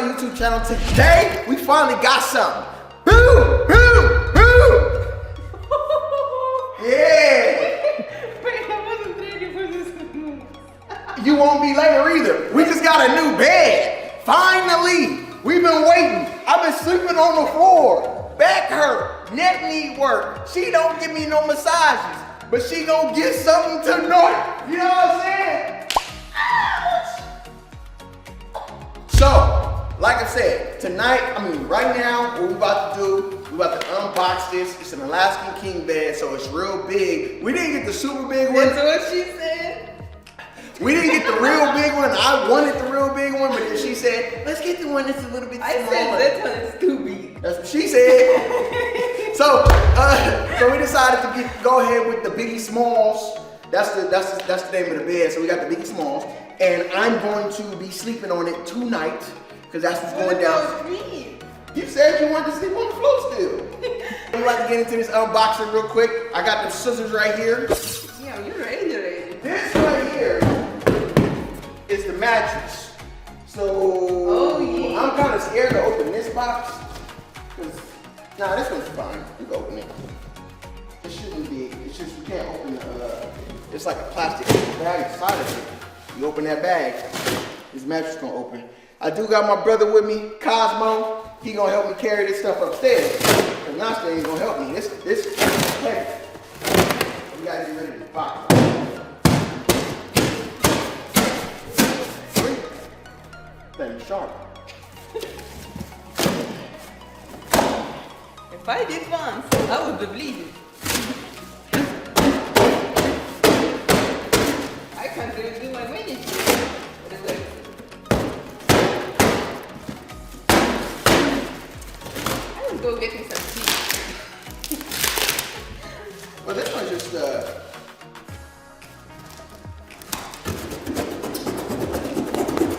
our YouTube channel. Today, we finally got something. Boo! Boo! Boo! Yeah! Wait, I wasn't ready for this. You won't be later either. We just got a new bed. Finally! We've been waiting. I've been sleeping on the floor. Back hurt. Neck need work. She don't give me no massages. But she gonna get something tonight. You know what I'm saying? Ouch! So, like I said, tonight, right now, what we about to do, we about to unbox this. It's an Alaskan king bed, so it's real big. We didn't get the super big one. That's what she said. We didn't get the real big one. I wanted the real big one, but then she said, let's get the one that's a little bit smaller. I said that one is too big. That's what she said. So we decided to go ahead with the Biggie Smalls. That's the name of the bed. So we got the Biggie Smalls, and I'm going to be sleeping on it tonight because that's what's going down. You said you wanted to sleep on the floor still. We'd like to get into this unboxing real quick. I got the scissors right here. Yeah, you're ready already. This right here is the mattress. So I'm kind of scared to open this box. Nah, this one's fine. You can open it. It shouldn't be. It's just you can't open it's like a plastic bag inside of it. You open that bag, this mattress gonna open. I do got my brother with me, Cosmo. He gonna help me carry this stuff upstairs. Cause Nastya ain't gonna help me. This is heavy. We gotta get rid of this box. Thing sharp. If I did once, I would have bleeded. I can't even do my manicure. I will go get me some tea. Well, this one's just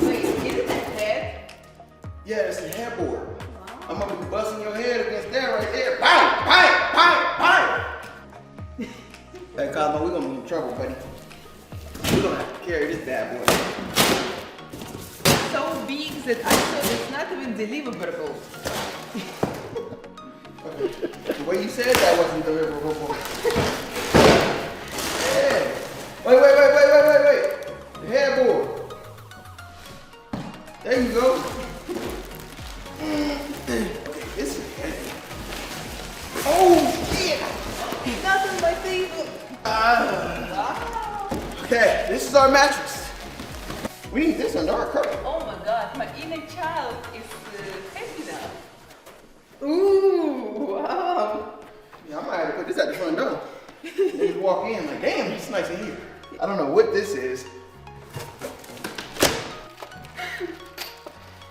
Wait, is it a head? yeah, it's a headboard. I'm gonna be busting your head against that right there. Bang! Bang! Bang! Hey, Cosmo, we're gonna be in trouble, buddy. We're gonna have to carry this bad boy. So big that I thought it's not even deliverable. Okay. The way you said that wasn't deliverable. Yeah. Wait. The headboard. There you go. Okay, this is heavy. Oh, shit! Not on my table. Wow. Okay, this is our mattress. We need this under our curtain. Oh my god, my inner child is happy now. Ooh, wow. Yeah, I might have to put this at the front door. Then you walk in like, damn, it's nice in here. I don't know what this is.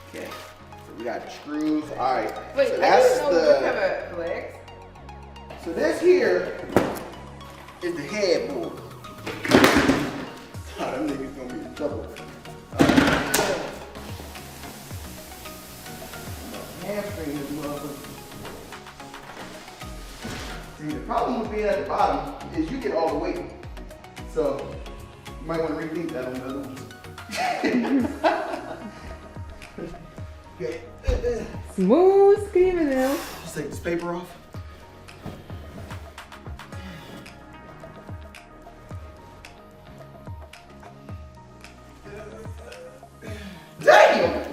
Okay, so we got screws. All right. Wait, so I that's didn't know we have a legs. So this here is the headboard. Oh, them niggas gonna be in trouble. Hamstring this motherfucker. See, the problem with being at the bottom is you get all the weight. So you might want to rethink that on the other ones. Okay. Smooth criminal. Let's take this paper off. Damn!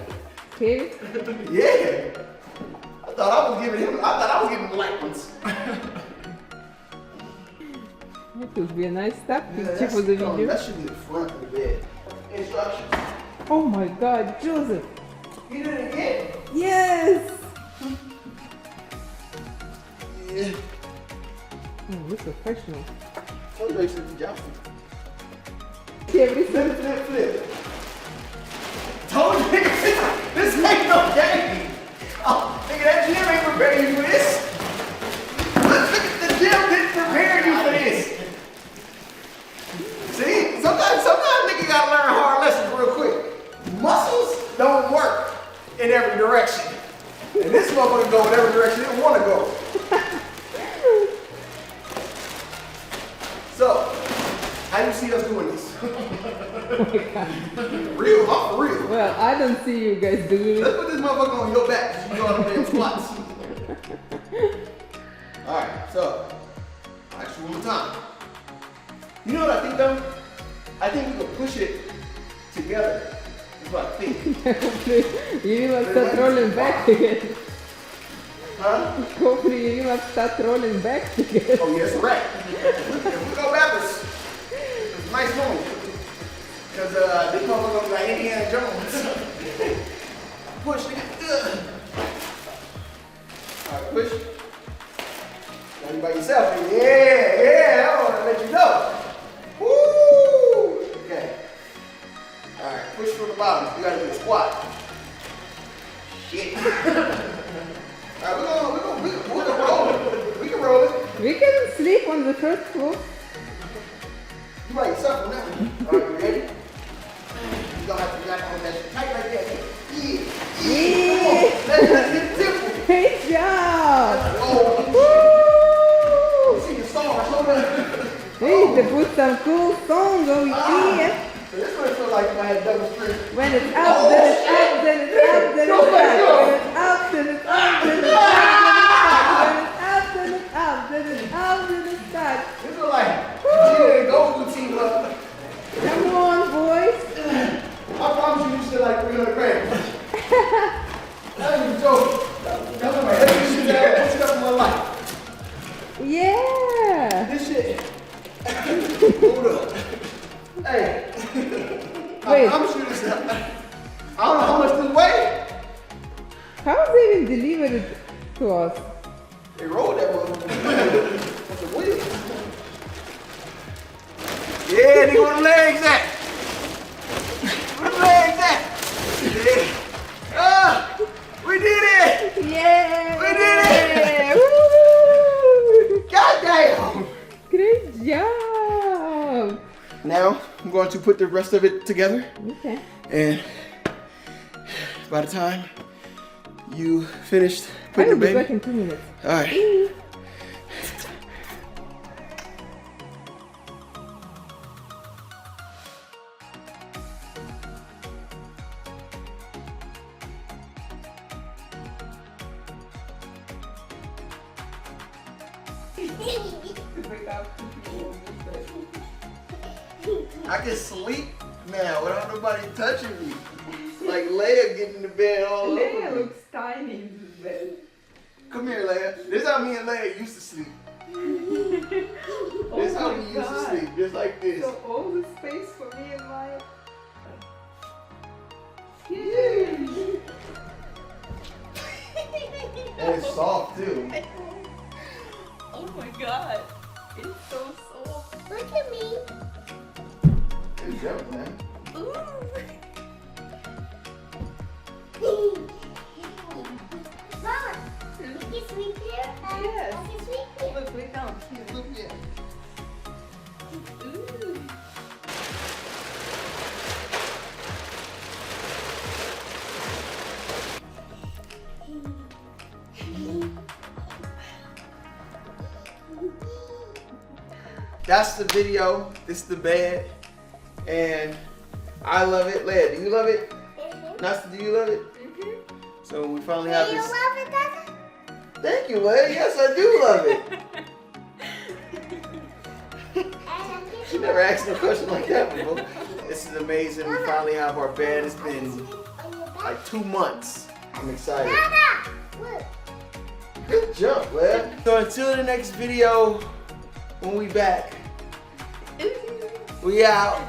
Okay. Yeah! I thought I was giving him black ones. That would be a nice step Yeah, for the video. that should be the front of the bed. Instructions. Oh my god, Joseph. You did it again? Yes! Yeah. Oh, look professional. So you should be jousting. Flip. Told you, nigga, this ain't no game. Oh, nigga, that gym ain't preparing you for this. Look at the gym didn't prepare you for this. See, sometimes nigga gotta learn hard lessons real quick. Muscles don't work in every direction. And this motherfucker go in every direction it wanna go. So, How do you see us doing this? Oh my God. Real, I'm for real. Well, I don't see you guys doing Let's it. put this motherfucker on your back so you know how to damn squats. Alright, so, I'll ask you one more time. You know what I think though? I think we can push it together. That's what I think. You must start rolling back again. Huh? Hopefully you must start rolling back again. Oh, yes, right. If we go backwards, it's a nice move. Because this motherfucker looks like Indiana Jones. Push, nigga. Alright, push. Now you by yourself, nigga. Yeah, I want to let you know. Woo! Okay. Alright, push from the bottom. You gotta do a squat. Shit. Alright, we can roll it. We can roll it. We can sleep on the first floor. You by yourself on that one. Alright, you ready? You gonna have to hold that shit tight like that. Yeah. Come on. Let's get the temple. Great job! Oh. See the stars. Hold on. Hey, they put some cool songs over here. So this one feels like if I had double strength. When it's up, then it's up, then it's up, then it's back. When it's up, then it's up, then it's back. When it's up, then it's up, then it's back. This is like Gina and Goku team up. Come on, boys. I promise you, you still like 300 grams. Not even joking. That's like my heaviest shit that I ever put up in my life. Yeah. This shit. Hold up. Hey. I Wait. promise you this. I don't know how much this weigh. How they even deliver it to us? They rolled that one. That's a wheel. Yeah, nigga, where the legs at? Where the legs at? Yeah. We did it! Yeah. We did it! Woo! God damn! Great job. Now, I'm going to put the rest of it together. Okay. And by the time you finished I putting will the be baby. back in 2 minutes. All right. I can sleep now without nobody touching me. Like Leia getting in the bed all over Leia me. looks tiny in this bed. Come here, Leia. This is how me and Leia used to sleep. This is how we used to sleep, just like this. So all the space for me and my... And it's soft too. Oh my god. It's so soft. Look at me. Good job, man. Ooh. Mama, you can sleep here? Yes. I can sleep here. Look, way down here. Look here. Ooh. That's the video. This is the bed. And I love it. Leia, do you love it? Nastya, do you love it? So we finally have Do you this. love it, Dada? Thank you, Leia. Yes, I do love it. She never asked me a question like that before. This is amazing. We finally have our bed. It's been like 2 months. I'm excited. Dada, look. Good jump, Leia. So until the next video, when we back, we out.